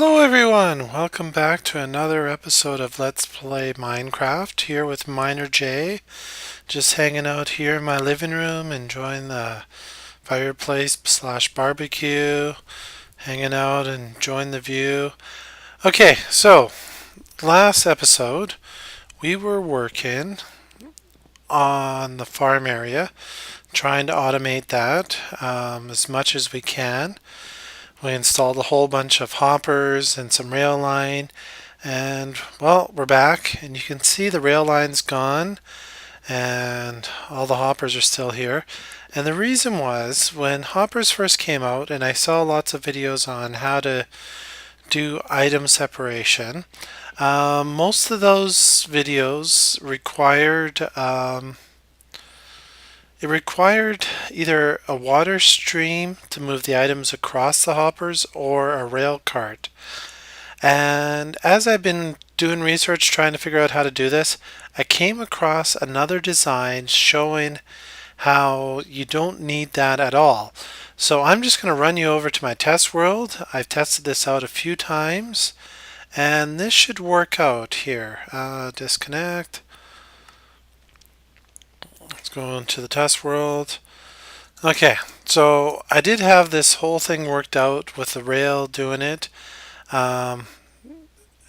Hello everyone! Welcome back to another episode of Let's Play Minecraft here with Miner J. Just hanging out here in my living room, enjoying the fireplace slash barbecue, hanging out and enjoying the view. Okay, so last episode we were working on the farm area, trying to automate that as much as we can. We installed a whole bunch of hoppers and some rail line, and well, we're back and you can see the rail line's gone and all the hoppers are still here. And the reason was when hoppers first came out, and I saw lots of videos on how to do item separation, most of those videos required either a water stream to move the items across the hoppers or a rail cart. And as I've been doing research trying to figure out how to do this, I came across another design showing how you don't need that at all. So I'm just going to run you over to my test world. I've tested this out a few times and this should work out here. Disconnect. Let's go into the test world. Okay, so I did have this whole thing worked out with the rail doing it. And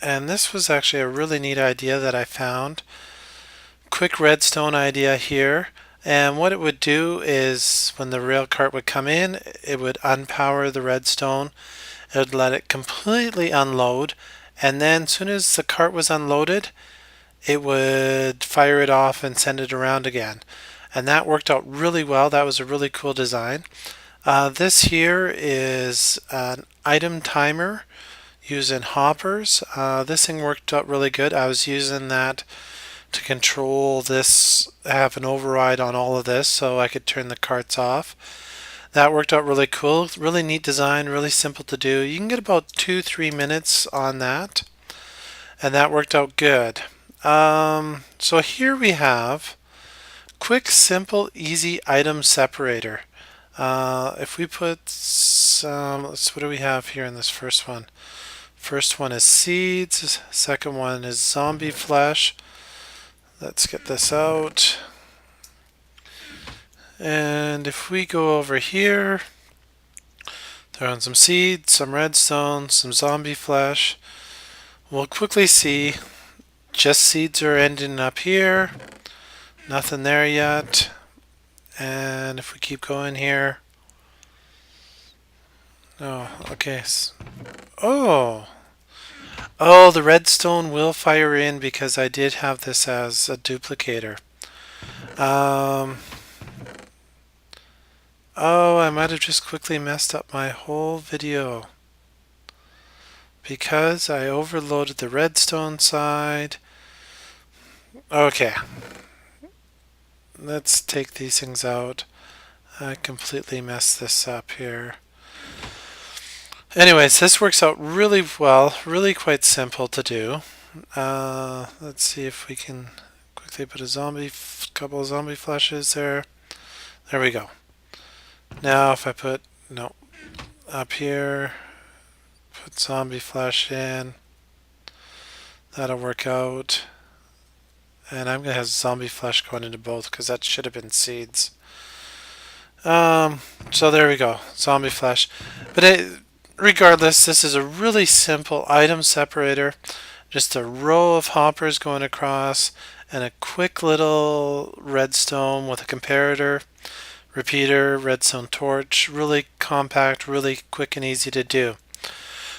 this was actually a really neat idea that I found. Quick redstone idea here. And what it would do is when the rail cart would come in, it would unpower the redstone. It would let it completely unload. And then as soon as the cart was unloaded, it would fire it off and send it around again. And that worked out really well. That was a really cool design. This here is an item timer using hoppers. This thing worked out really good. I was using that to control this, have an override on all of this so I could turn the carts off. That worked out really cool. Really neat design, really simple to do. You can get about 2-3 minutes on that, and that worked out good. So here we have quick, simple, easy item separator. If we put some, what do we have here in this first one? First one is seeds, second one is zombie flesh. Let's get this out. And if we go over here, throw in some seeds, some redstone, some zombie flesh, we'll quickly see just seeds are ending up here. Nothing there yet. And if we keep going here, oh, okay. Oh, the redstone will fire in because I did have this as a duplicator. Oh, I might have just quickly messed up my whole video because I overloaded the redstone side. Okay, let's take these things out. I completely messed this up here. Anyways, this works out really well, really quite simple to do. Let's see if we can quickly put a couple of zombie flashes there. There we go. Now if I put, no, up here, put zombie flash in, that'll work out. And I'm going to have zombie flesh going into both because that should have been seeds. So there we go, zombie flesh. But regardless, this is a really simple item separator. Just a row of hoppers going across and a quick little redstone with a comparator, repeater, redstone torch. Really compact, really quick and easy to do.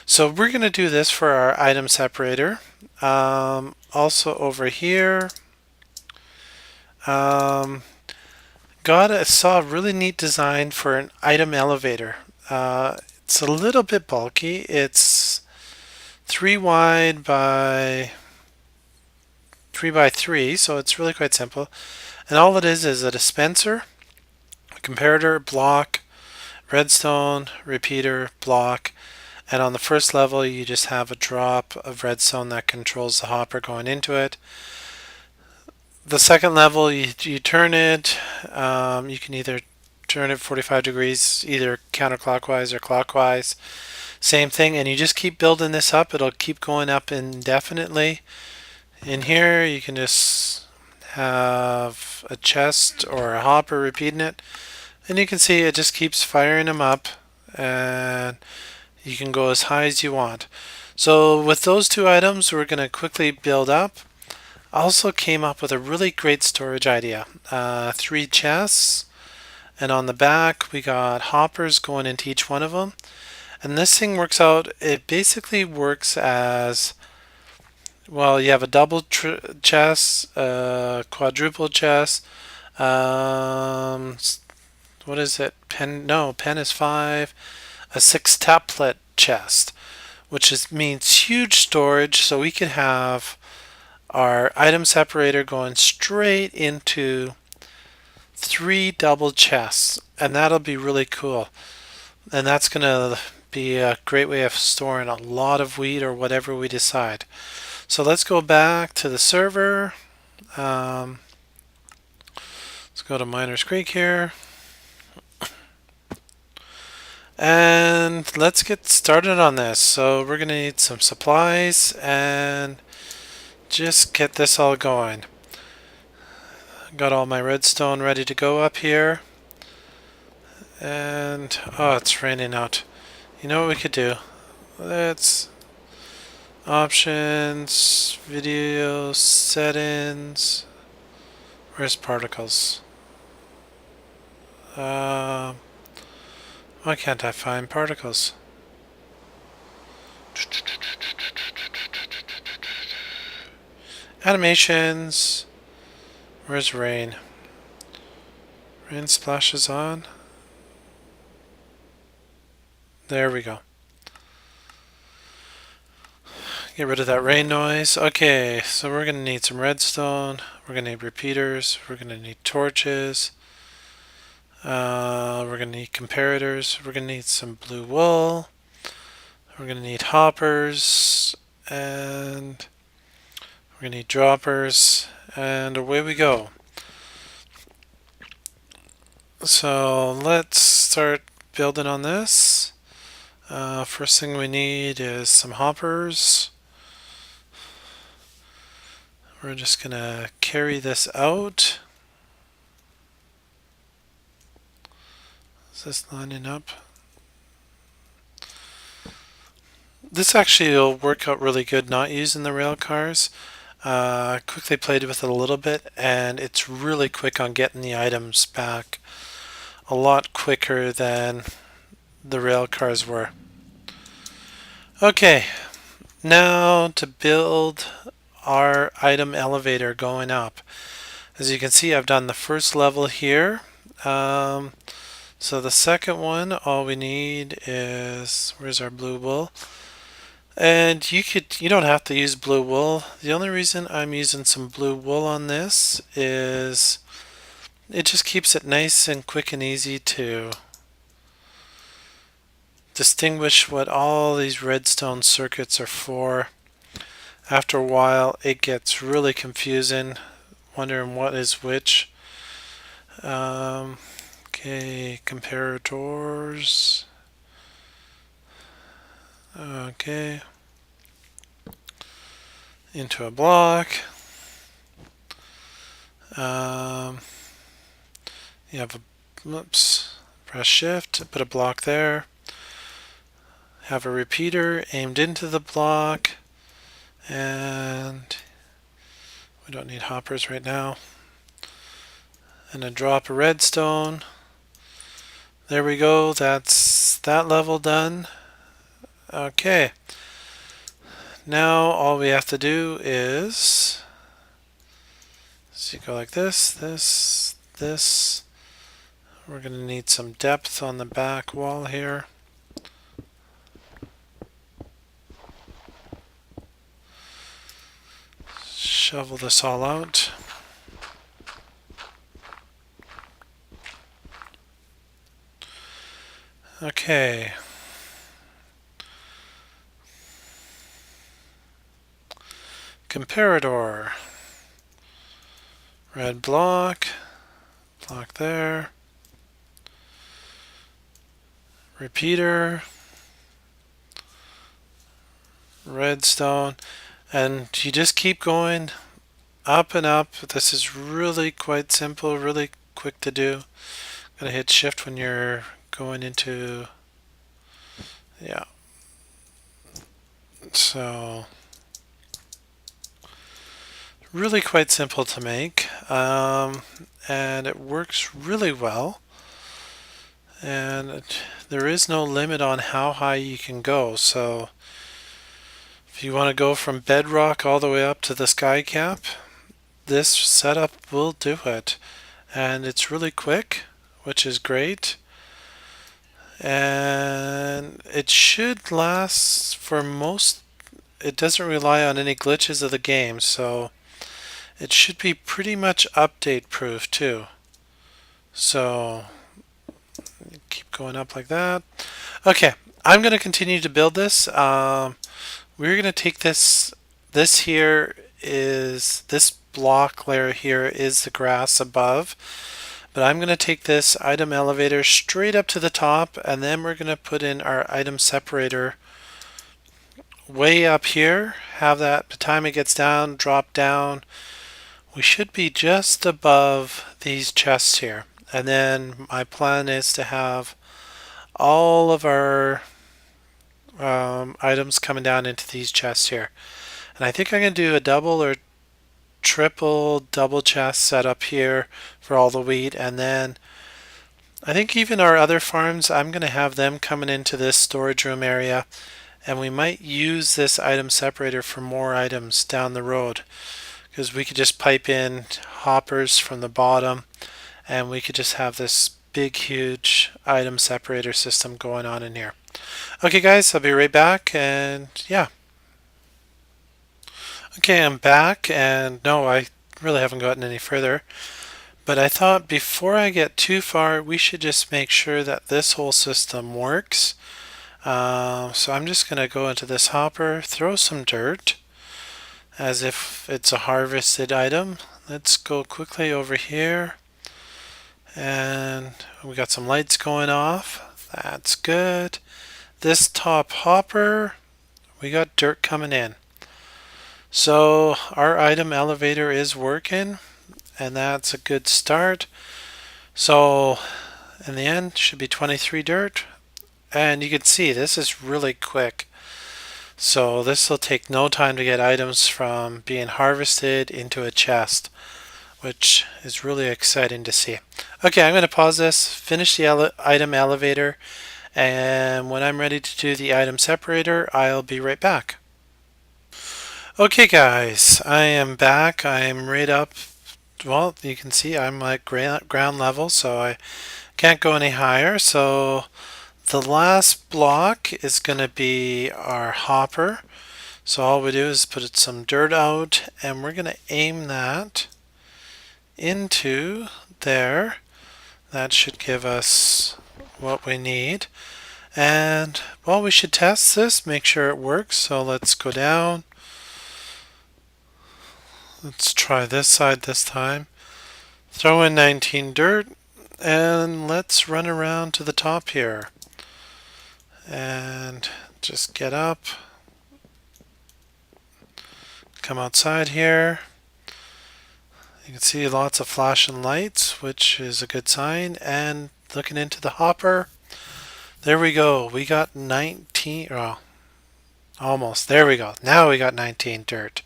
So we're going to do this for our item separator. Also over here, saw a really neat design for an item elevator. It's a little bit bulky. It's 3 wide by 3 by 3, so it's really quite simple. And all it is a dispenser, a comparator, block, redstone, repeater, block, and on the first level you just have a drop of redstone that controls the hopper going into it. The second level you turn it, you can either turn it 45 degrees either counterclockwise or clockwise. Same thing, and you just keep building this up. It'll keep going up indefinitely. In here, you can just have a chest or a hopper repeating it, and you can see it just keeps firing them up, and you can go as high as you want. So with those two items, we're going to quickly build up. I also came up with a really great storage idea. 3 chests, and on the back we got hoppers going into each one of them. And this thing works out, it basically works as, well, you have a double chest, quadruple chest, what is it? Pen? No, pen is 5. A 6-taplet chest, which means huge storage, so we could have our item separator going straight into 3 double chests, and that'll be really cool. And that's gonna be a great way of storing a lot of wheat or whatever we decide. So let's go back to the server. Let's go to Miners Creek here. And let's get started on this. So we're going to need some supplies and just get this all going. Got all my redstone ready to go up here. And, oh, it's raining out. You know what we could do? Let's options, video settings. Where's particles? Why can't I find particles? Animations. Where's rain? Rain splashes on. There we go. Get rid of that rain noise. Okay, so we're going to need some redstone. We're going to need repeaters. We're going to need torches. We're going to need comparators. We're going to need some blue wool. We're going to need hoppers. And we're going to need droppers. And away we go. So let's start building on this. First thing we need is some hoppers. We're just going to carry this out. Is this lining up? This actually will work out really good not using the rail cars. Quickly played with it a little bit, and it's really quick on getting the items back. A lot quicker than the rail cars were. Okay, now to build our item elevator going up. As you can see, I've done the first level here. So the second one, all we need is, where's our blue wool? And you don't have to use blue wool. The only reason I'm using some blue wool on this is it just keeps it nice and quick and easy to distinguish what all these redstone circuits are for. After a while, it gets really confusing, wondering what is which. Okay, comparators. Okay. Into a block. You have a, whoops, press shift, put a block there. Have a repeater aimed into the block. And we don't need hoppers right now. And a drop of redstone. There we go, that's that level done. Okay. Now all we have to do is, so you go like this, this. We're going to need some depth on the back wall here. Shovel this all out. Okay. Comparator. Red block. Block there. Repeater. redstone, and you just keep going up and up. This is really quite simple, really quick to do. Gotta hit shift when you're going into, yeah. So really quite simple to make, and it works really well. And there is no limit on how high you can go. So if you want to go from bedrock all the way up to the sky cap, this setup will do it. And it's really quick, which is great. And it should last for most, it doesn't rely on any glitches of the game, so it should be pretty much update proof too. So keep going up like that. Okay, I'm going to continue to build this. We're going to take this, this block layer here is the grass above. But I'm going to take this item elevator straight up to the top, and then we're going to put in our item separator way up here. Have that, by the time it gets down, drop down. We should be just above these chests here. And then my plan is to have all of our items coming down into these chests here. And I think I'm going to do a double or triple double chest setup here for all the wheat, and then I think even our other farms, I'm going to have them coming into this storage room area, and we might use this item separator for more items down the road, because we could just pipe in hoppers from the bottom, and we could just have this big huge item separator system going on in here. Okay guys, I'll be right back, and yeah. Okay, I'm back, and no, I really haven't gotten any further. But I thought before I get too far, we should just make sure that this whole system works. So I'm just going to go into this hopper, throw some dirt, as if it's a harvested item. Let's go quickly over here. And we got some lights going off. That's good. This top hopper, we got dirt coming in. So our item elevator is working, and that's a good start. So in the end, should be 23 dirt, and you can see this is really quick. So this will take no time to get items from being harvested into a chest, which is really exciting to see. Okay, I'm going to pause this, finish the item elevator, and when I'm ready to do the item separator, I'll be right back. Okay guys, I am back. I am right up, well, you can see I'm like ground level, so I can't go any higher. So the last block is going to be our hopper. So all we do is put some dirt out, and we're going to aim that into there. That should give us what we need. And well, we should test this, make sure it works. So let's go down. Let's try this side this time. Throw in 19 dirt, and let's run around to the top here. And just get up. Come outside here. You can see lots of flashing lights, which is a good sign. And looking into the hopper, there we go. We got 19, well, almost. There we go. Now we got 19 dirt.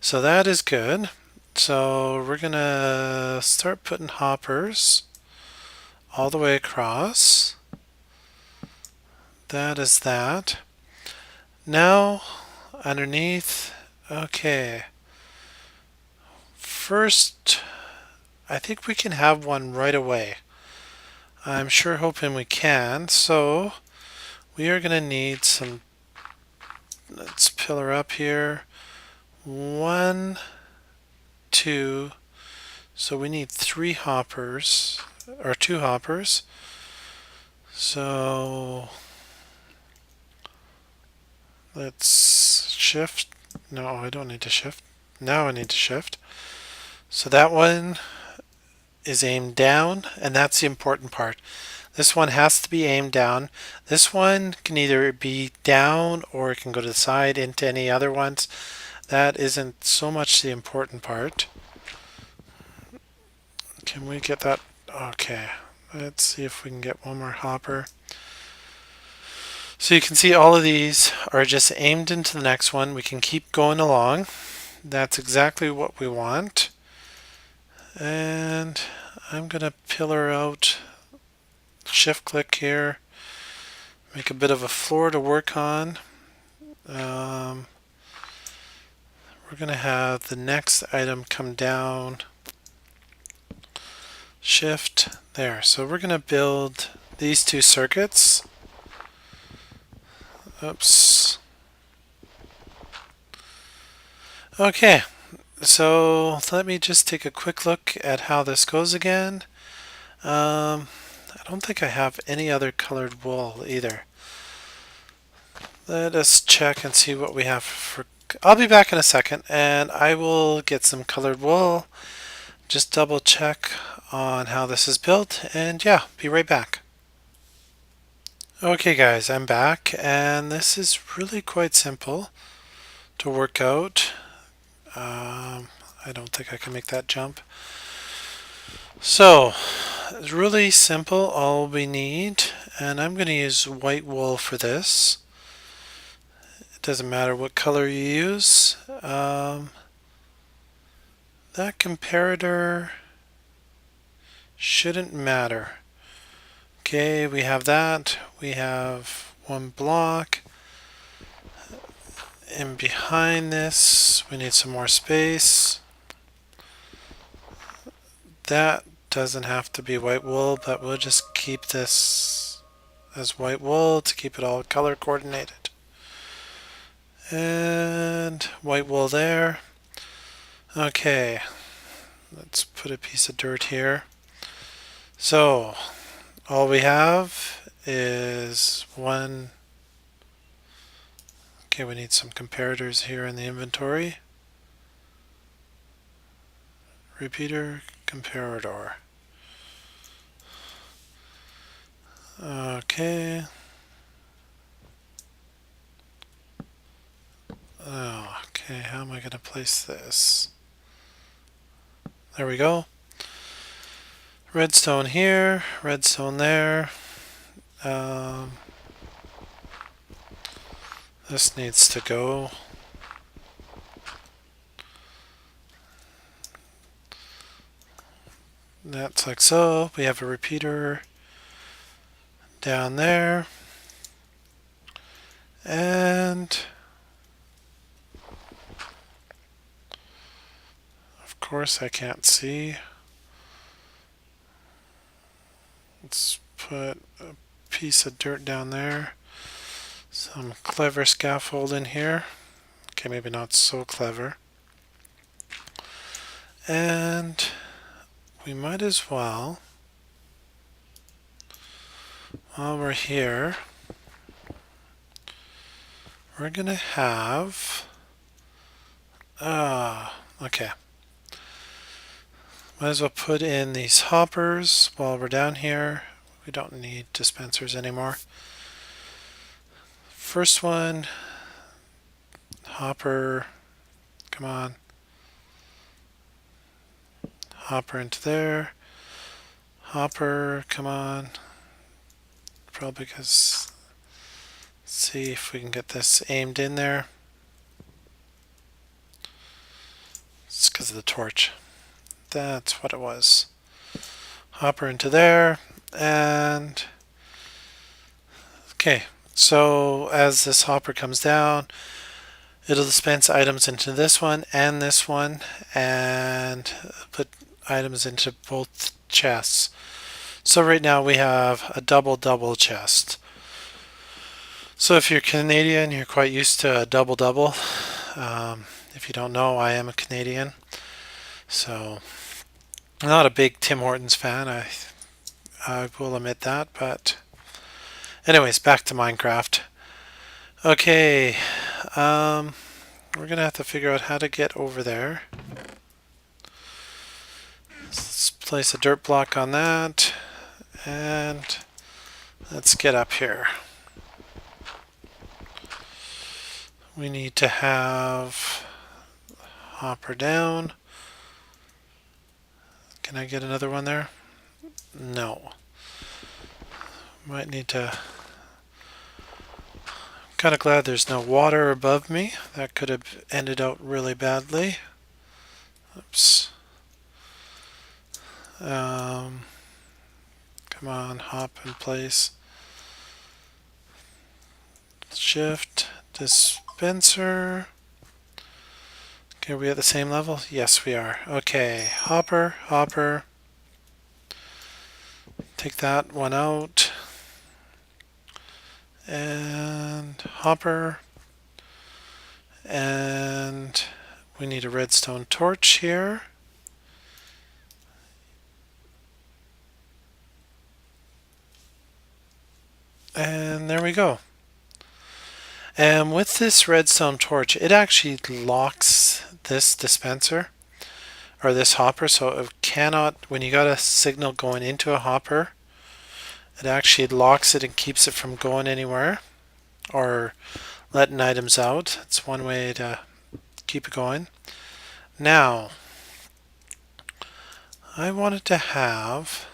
So that is good. So we're going to start putting hoppers all the way across. That is that. Now underneath, okay. First, I think we can have one right away. I'm sure hoping we can. So we are going to need some, let's pillar up here. 1, 2, so we need 3 hoppers, or 2 hoppers. So let's shift. No, I don't need to shift. Now I need to shift. So that one is aimed down, and that's the important part. This one has to be aimed down. This one can either be down or it can go to the side into any other ones. That isn't so much the important part. Can we get that? Okay, let's see if we can get one more hopper. So you can see all of these are just aimed into the next one. We can keep going along. That's exactly what we want. And I'm going to pillar out, shift click here, make a bit of a floor to work on. We're going to have the next item come down, shift, there. So we're going to build these two circuits. Oops. Okay, so let me just take a quick look at how this goes again. I don't think I have any other colored wool either. Let us check and see what we have for... I'll be back in a second and I will get some colored wool. Just double check on how this is built and yeah, be right back. Okay guys, I'm back and this is really quite simple to work out. I don't think I can make that jump. So, it's really simple, all we need, and I'm going to use white wool for this. It doesn't matter what color you use. That comparator shouldn't matter. Okay, we have that. We have one block. And behind this, we need some more space. That doesn't have to be white wool, but we'll just keep this as white wool to keep it all color coordinated. And white wool there. Okay, let's put a piece of dirt here. So, all we have is one. Okay, we need some comparators here in the inventory. Repeater, comparator. Okay. Oh, okay, how am I going to place this? There we go. Redstone here, redstone there. This needs to go. That's like so. We have a repeater down there. And of course I can't see. Let's put a piece of dirt down there. Some clever scaffold in here. Okay, maybe not so clever. And we might as well, while we're here, we're going to have, okay. Might as well put in these hoppers while we're down here. We don't need dispensers anymore. First one, hopper, come on. Hopper into there. Hopper, come on. Probably because, let's see if we can get this aimed in there. It's because of the torch. That's what it was. Hopper into there, and okay, so as this hopper comes down, it'll dispense items into this one, and put items into both chests. So right now we have a double chest. So if you're Canadian, you're quite used to a double. If you don't know, I am a Canadian. So I'm not a big Tim Hortons fan, I will admit that, but anyways, back to Minecraft. Okay, we're gonna have to figure out how to get over there. Let's place a dirt block on that, and Let's get up here. We need to have hopper down. Can I get another one there? No. Might need to... Kind of glad there's no water above me. That could have ended out really badly. Oops. Come on, hop in place. Shift, dispenser. Okay, are we at the same level? Yes, we are. Okay, hopper, hopper. Take that one out. And hopper. And we need a redstone torch here. And there we go. And with this redstone torch, it actually locks this dispenser or this hopper, so it cannot, when you got a signal going into a hopper, it actually locks it and keeps it from going anywhere or letting items out. It's one way to keep it going. Now, I wanted to have,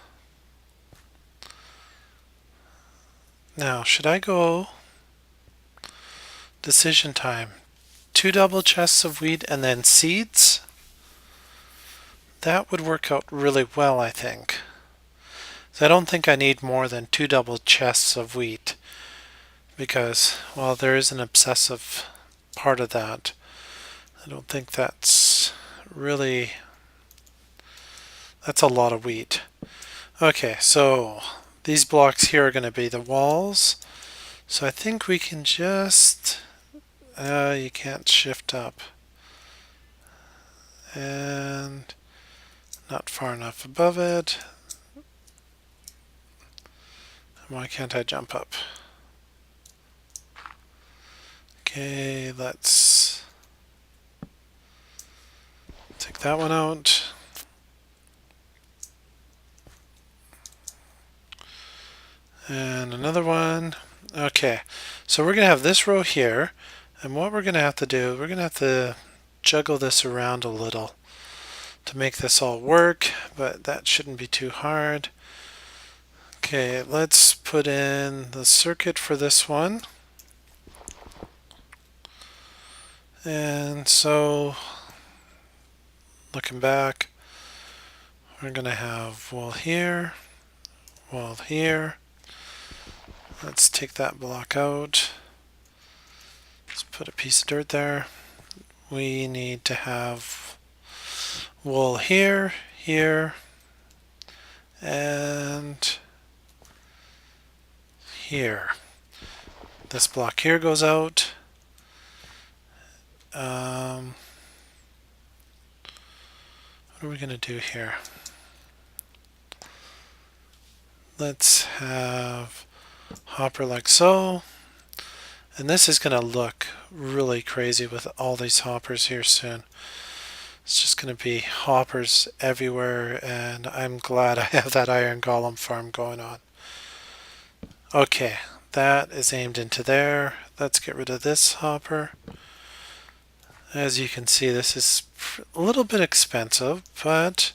now should I go decision time, 2 double chests of wheat and then seeds? That would work out really well, I think. So I don't think I need more than 2 double chests of wheat because, well, there is an obsessive part of that. I don't think that's really, that's a lot of wheat. Okay, so these blocks here are going to be the walls. So I think we can just, you can't shift up. And not far enough above it. Why can't I jump up? Okay, let's take that one out. And another one. Okay, so we're going to have this row here. And what we're going to have to do, we're going to have to juggle this around a little to make this all work, but that shouldn't be too hard. Okay, let's put in the circuit for this one. And so, looking back, we're going to have wall here, wall here. Let's take that block out. Let's put a piece of dirt there. We need to have wall here, here, and here. This block here goes out. What are we going to do here? Let's have hopper like so. And this is going to look really crazy with all these hoppers here soon. It's just going to be hoppers everywhere, and I'm glad I have that iron golem farm going on. Okay, that is aimed into there. Let's get rid of this hopper. As you can see, this is a little bit expensive, but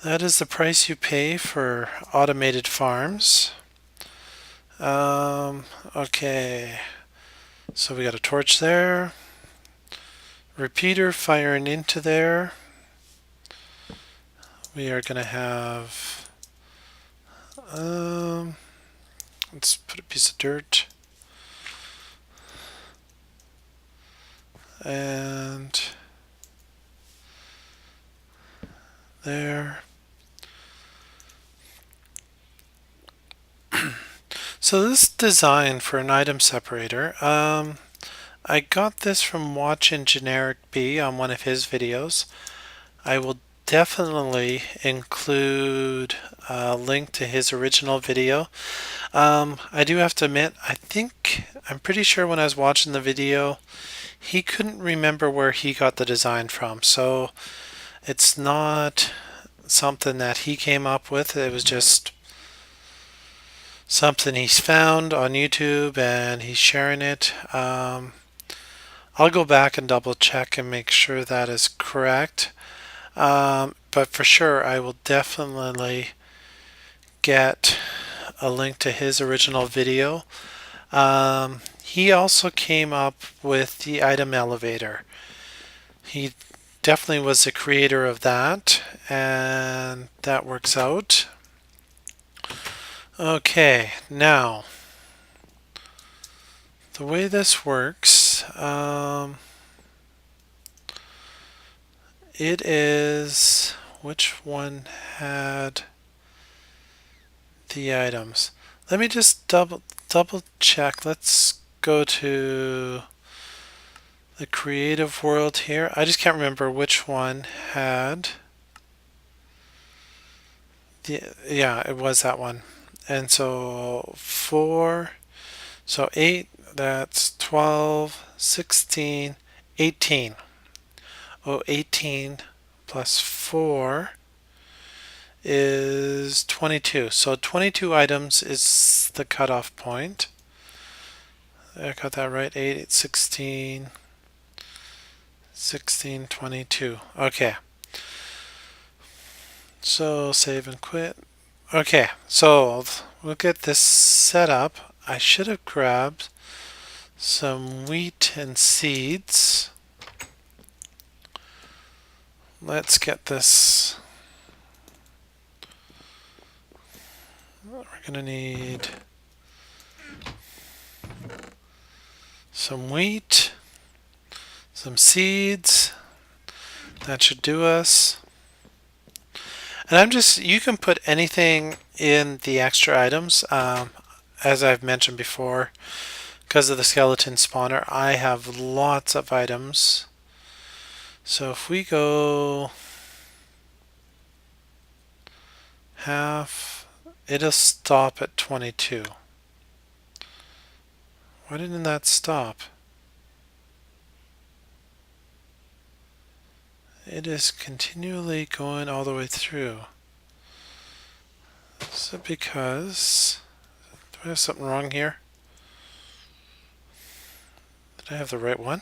that is the price you pay for automated farms. Okay, so we got a torch there. Repeater firing into there. We are going to have, let's put a piece of dirt. And there. So this design for an item separator, I got this from watching Generikb on one of his videos. I will definitely include a link to his original video. I do have to admit, I'm pretty sure when I was watching the video, he couldn't remember where he got the design from. So it's not something that he came up with. It was just something he's found on YouTube and he's sharing it. I'll go back and double check and make sure that is correct. But for sure, I will definitely get a link to his original video. He also came up with the item elevator. He definitely was the creator of that, and that works out. Okay, now the way this works, it is which one had the items. Let me just double check. Let's go to the creative world here. I just can't remember which one had the, yeah, it was that one. And so 4, so 8, that's 12, 16, 18. Oh, 18 plus 4 is 22. So 22 items is the cutoff point. I got that right. 8, 16, 16, 22. Okay. So save and quit. Okay, so we'll get this set up. I should have grabbed some wheat and seeds. Let's get this. We're going to need some wheat, some seeds. That should do us. And you can put anything in the extra items. As I've mentioned before, because of the skeleton spawner, I have lots of items. So if we go half, it'll stop at 22. Why didn't that stop? It is continually going all the way through. Is it because... Do I have something wrong here? Did I have the right one?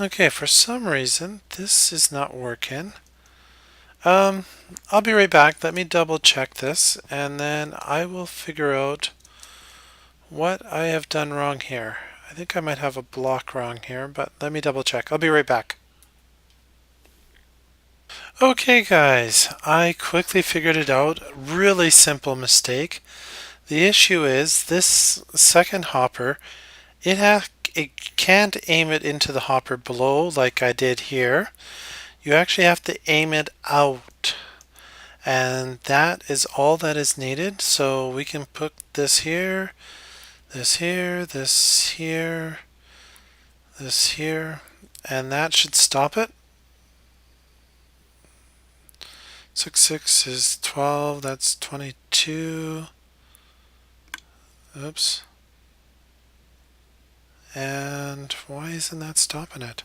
Okay, for some reason, this is not working. I'll be right back. Let me double check this, and then I will figure out what I have done wrong here. I think I might have a block wrong here, but let me double check. I'll be right back. Okay, guys, I quickly figured it out. Really simple mistake. The issue is this second hopper, it can't aim it into the hopper below like I did here. You actually have to aim it out, and that is all that is needed. So we can put this here, this here, this here, this here, and that should stop it. 6, 6 is 12, that's 22. Oops. And why isn't that stopping it?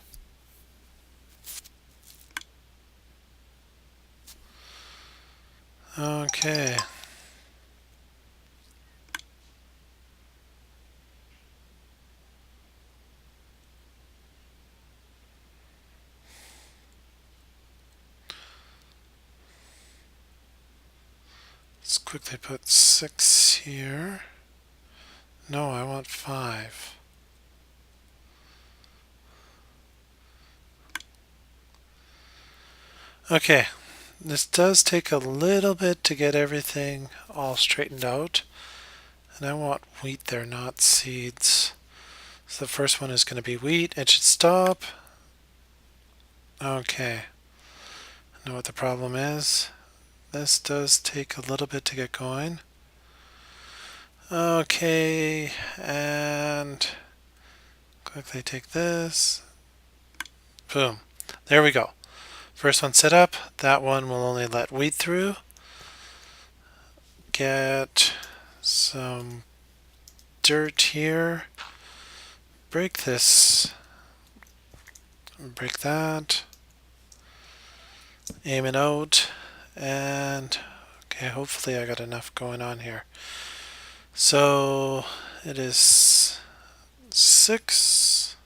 Okay. Let's quickly put 6 here. No, I want 5. Okay, this does take a little bit to get everything all straightened out. And I want wheat there, not seeds. So the first one is going to be wheat. It should stop. Okay. I know what the problem is. This does take a little bit to get going. Okay, and quickly take this. Boom. There we go. First one set up. That one will only let wheat through. Get some dirt here. Break this break that, aim it out, and okay, hopefully I got enough going on here. So it is 6,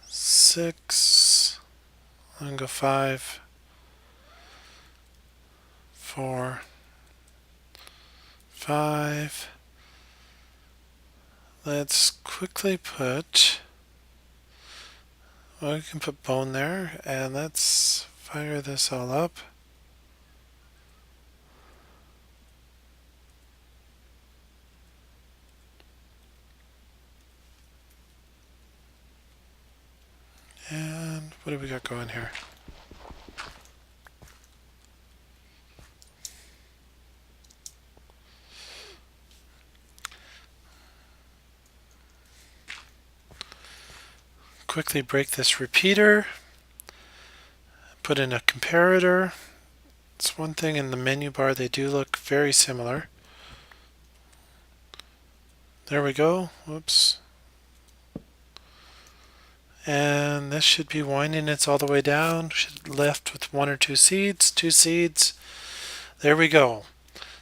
6, I'm gonna go 5, 4, 5. Let's quickly put, well, we can put bone there, and let's fire this all up. And what do we got going here? Quickly break this repeater, put in a comparator. It's one thing in the menu bar, they do look very similar. There we go. Whoops. And this should be winding its all the way down. Should left with 1 or 2 seeds. 2 seeds. There we go.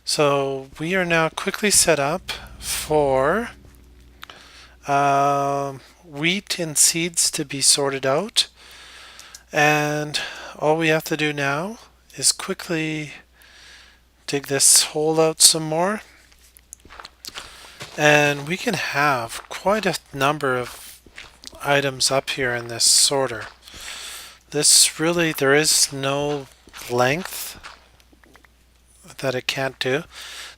So we are now quickly set up for wheat and seeds to be sorted out. And all we have to do now is quickly dig this hole out some more. And we can have quite a number of items up here in this sorter. This really, there is no length that it can't do.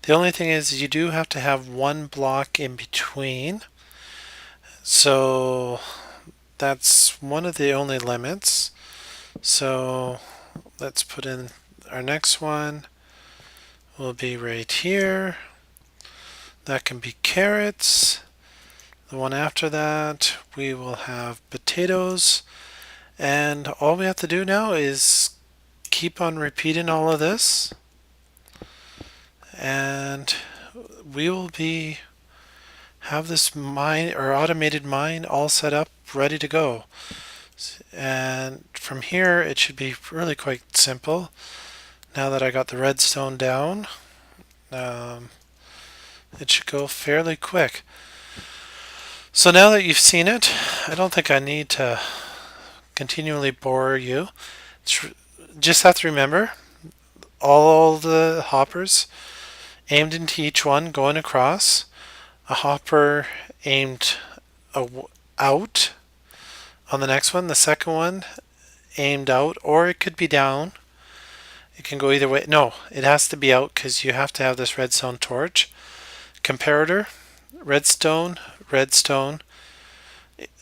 The only thing is you do have to have one block in between. So that's one of the only limits. So let's put in our next one. Will be right here. That can be carrots. The one after that, we will have potatoes. And all we have to do now is keep on repeating all of this. And we will have this mine or automated mine all set up, ready to go. And from here, it should be really quite simple. Now that I got the redstone down, it should go fairly quick. So now that you've seen it, I don't think I need to continually bore you. Just have to remember all the hoppers aimed into each one going across. A hopper aimed out on the next one. The second one aimed out, or it could be down. It can go either way. No, it has to be out because you have to have this redstone torch. Comparator, redstone, redstone,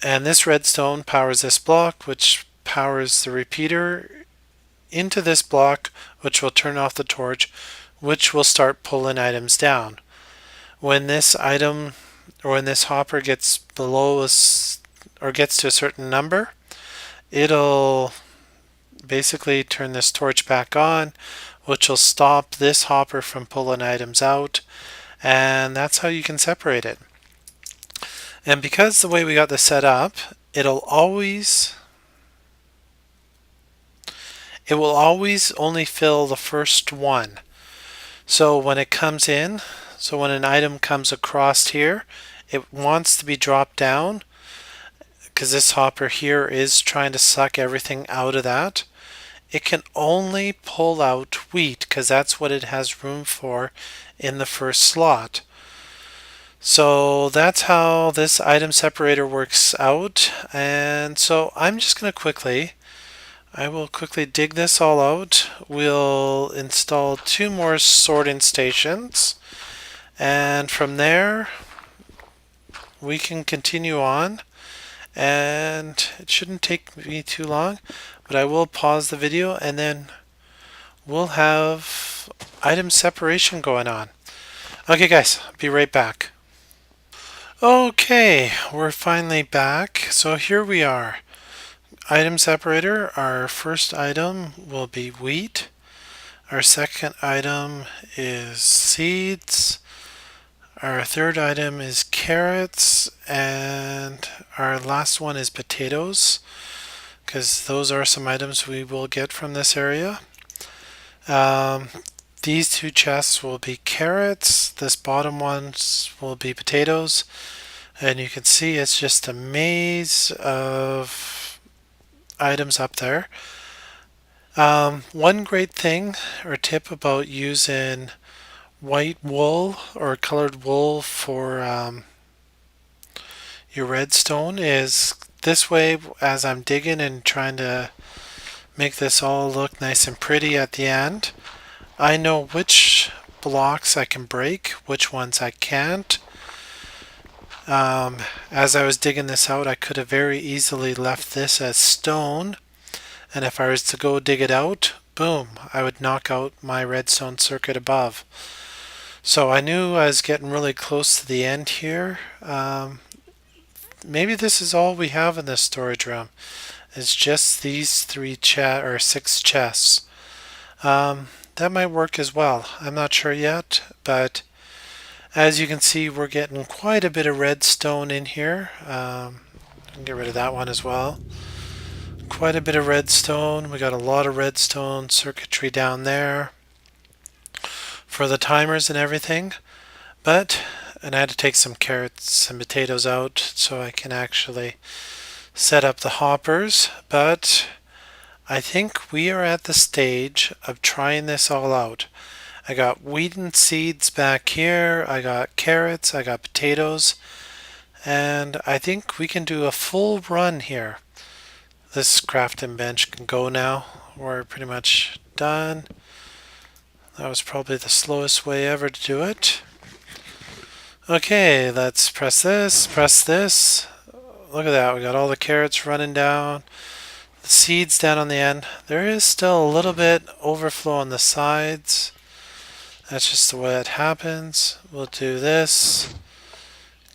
and this redstone powers this block, which powers the repeater into this block, which will turn off the torch, which will start pulling items down. When this item or when this hopper gets below us or gets to a certain number, it'll basically turn this torch back on, which will stop this hopper from pulling items out, and that's how you can separate it. And because the way we got this set up, it will always only fill the first one. So when it comes in, so when an item comes across here, it wants to be dropped down because this hopper here is trying to suck everything out of that. It can only pull out wheat because that's what it has room for in the first slot. So that's how this item separator works out. And so I'm just going to I will quickly dig this all out. We'll install 2 more sorting stations. And from there, we can continue on. And it shouldn't take me too long, but I will pause the video and then we'll have item separation going on. Okay guys, be right back. Okay, we're finally back. So here we are. Item separator, our first item will be wheat. Our second item is seeds. Our third item is carrots, and our last one is potatoes, because those are some items we will get from this area. Um, these two chests will be carrots, this bottom ones will be potatoes, and you can see it's just a maze of items up there. One great thing or tip about using white wool or colored wool for your redstone is this way, as I'm digging and trying to make this all look nice and pretty at the end, I know which blocks I can break, which ones I can't. As I was digging this out, I could have very easily left this as stone, and if I was to go dig it out, boom, I would knock out my redstone circuit above. So I knew I was getting really close to the end here. Maybe this is all we have in this storage room. It's just these six chests. That might work as well. I'm not sure yet, but as you can see, we're getting quite a bit of redstone in here. I can get rid of that one as well. Quite a bit of redstone. We got a lot of redstone circuitry down there for the timers and everything. And I had to take some carrots and potatoes out so I can actually set up the hoppers. But I think we are at the stage of trying this all out. I got wheat and seeds back here, I got carrots, I got potatoes, and I think we can do a full run here. This crafting bench can go now. We're pretty much done. That was probably the slowest way ever to do it. Okay, let's press this, press this. Look at that, we got all the carrots running down. The seeds down on the end. There is still a little bit overflow on the sides. That's just the way it happens. We'll do this,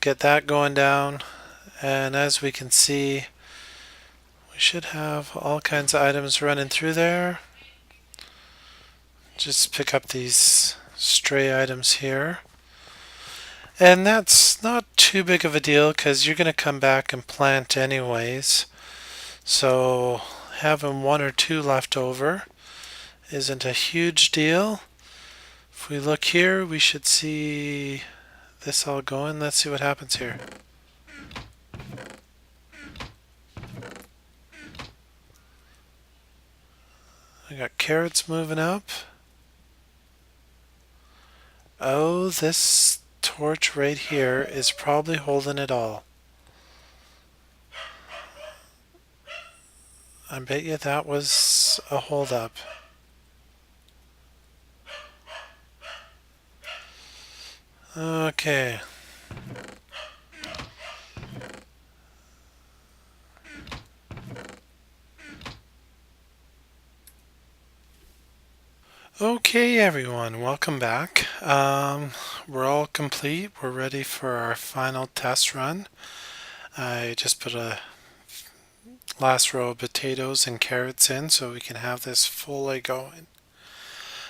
get that going down, and as we can see, we should have all kinds of items running through there. Just pick up these stray items here. And that's not too big of a deal because you're going to come back and plant anyways. So having one or two left over isn't a huge deal. If we look here, we should see this all going. Let's see what happens here. I got carrots moving up. Oh, this torch right here is probably holding it all. I bet you that was a holdup. Okay. Okay, everyone, welcome back. We're all complete. We're ready for our final test run. I just put a last row of potatoes and carrots in so we can have this fully going.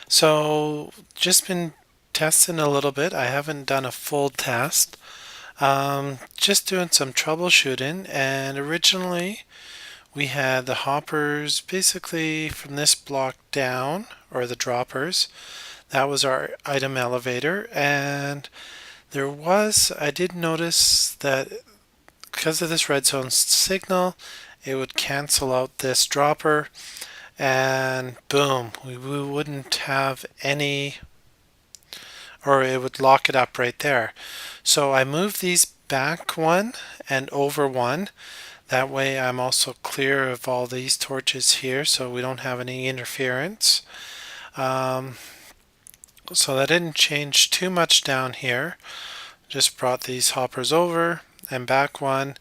So, just been testing a little bit. I haven't done a full test. Just doing some troubleshooting, and originally we had the hoppers basically from this block down, or the droppers. That was our item elevator, and I did notice that because of this redstone signal, it would cancel out this dropper, and boom, we wouldn't have any, or it would lock it up right there. So I moved these back one and over one. That way I'm also clear of all these torches here so we don't have any interference. So that didn't change too much down here. Just brought these hoppers over and back one.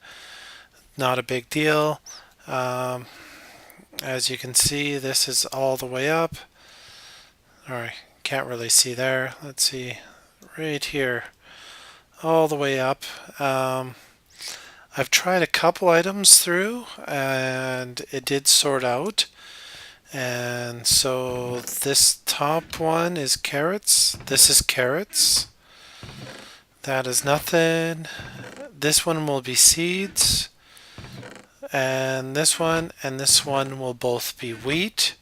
Not a big deal. As you can see, this is all the way up. Or can't really see there. Let's see. Right here. All the way up. I've tried a couple items through and it did sort out. And so this top one is carrots. This is carrots. That is nothing. This one will be seeds, and this one will both be wheat.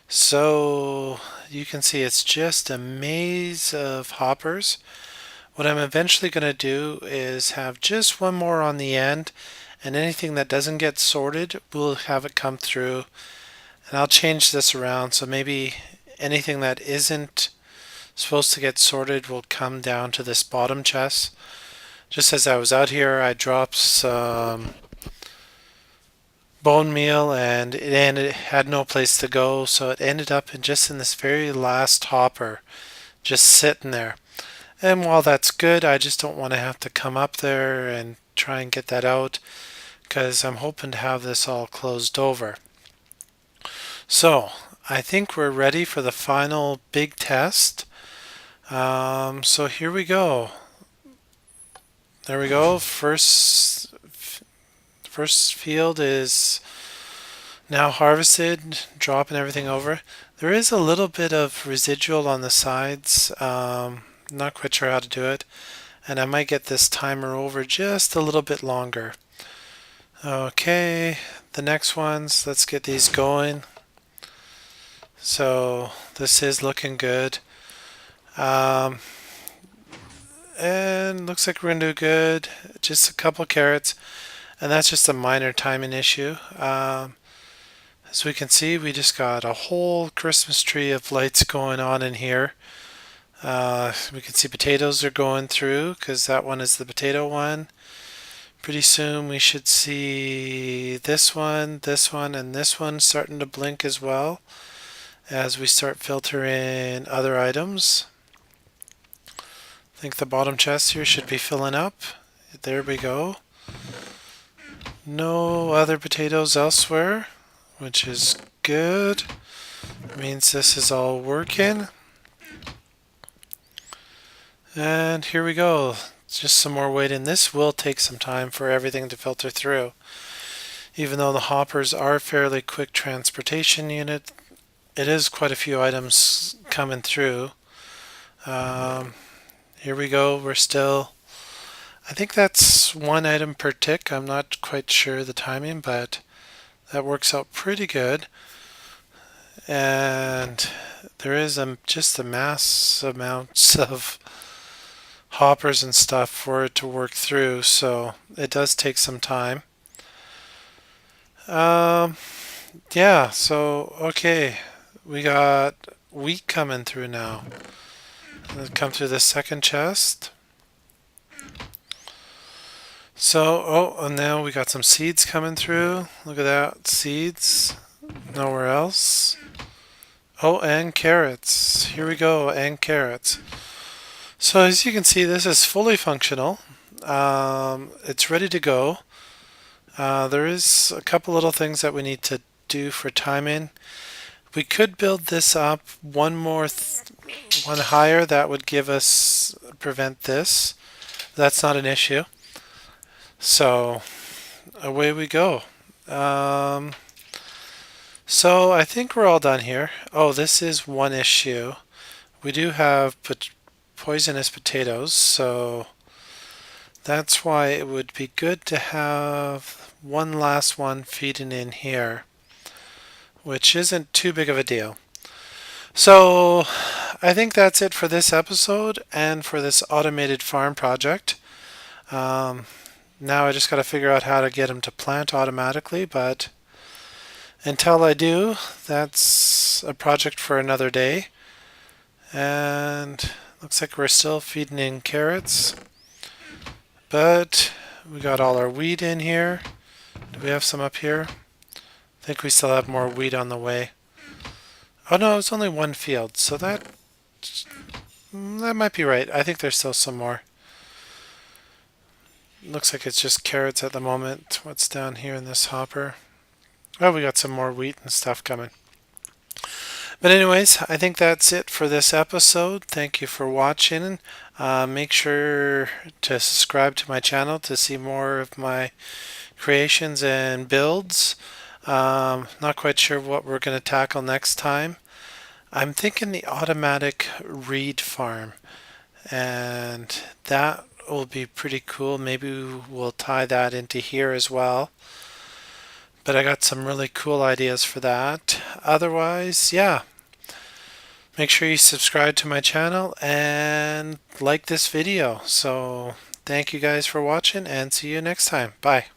So you can see it's just a maze of hoppers. What I'm eventually going to do is have just one more on the end, and anything that doesn't get sorted, we'll have it come through. And I'll change this around, so maybe anything that isn't supposed to get sorted will come down to this bottom chest. Just as I was out here, I dropped some bone meal and it had no place to go, so it ended up in this very last hopper, just sitting there. And while that's good, I just don't want to have to come up there and try and get that out, because I'm hoping to have this all closed over. So I think we're ready for the final big test. So here we go. There we go. First field is now harvested, dropping everything over. There is a little bit of residual on the sides. Not quite sure how to do it, and I might get this timer over just a little bit longer. Okay, the next ones, let's get these going. So this is looking good. And looks like we're gonna do good. Just a couple carrots, and that's just a minor timing issue. As we can see, we just got a whole Christmas tree of lights going on in here. We can see potatoes are going through because that one is the potato one. Pretty soon we should see this one, and this one starting to blink as well as we start filtering other items. I think the bottom chest here should be filling up. There we go. No other potatoes elsewhere, which is good. It means this is all working. And here we go. Just some more waiting. This will take some time for everything to filter through. Even though the hoppers are fairly quick transportation unit, it is quite a few items coming through. Here we go. We're still, I think that's one item per tick. I'm not quite sure the timing, but that works out pretty good. And there is just a mass amounts of hoppers and stuff for it to work through, so it does take some time. Yeah, so okay, we got wheat coming through now. Let's come through the second chest. So, and now we got some seeds coming through. Look at that, seeds. Nowhere else. Oh, and carrots. Here we go, and carrots. So as you can see, this is fully functional. It's ready to go. There is a couple little things that we need to do for timing. We could build this up one higher. That would prevent this. That's not an issue. So away we go. So I think we're all done here. Oh, this is one issue. We do have poisonous potatoes, so that's why it would be good to have one last one feeding in here, which isn't too big of a deal. So I think that's it for this episode and for this automated farm project. Now I just got to figure out how to get them to plant automatically, but until I do, that's a project for another day. And looks like we're still feeding in carrots, but we got all our wheat in here. Do we have some up here? I think we still have more wheat on the way. Oh no, it's only one field, so that might be right. I think there's still some more. Looks like it's just carrots at the moment. What's down here in this hopper? Oh, we got some more wheat and stuff coming. But anyways, I think that's it for this episode. Thank you for watching. Make sure to subscribe to my channel to see more of my creations and builds. Not quite sure what we're going to tackle next time. I'm thinking the automatic reed farm, and that will be pretty cool. Maybe we'll tie that into here as well. But I got some really cool ideas for that. Otherwise, yeah, make sure you subscribe to my channel and like this video. So thank you guys for watching and see you next time. Bye.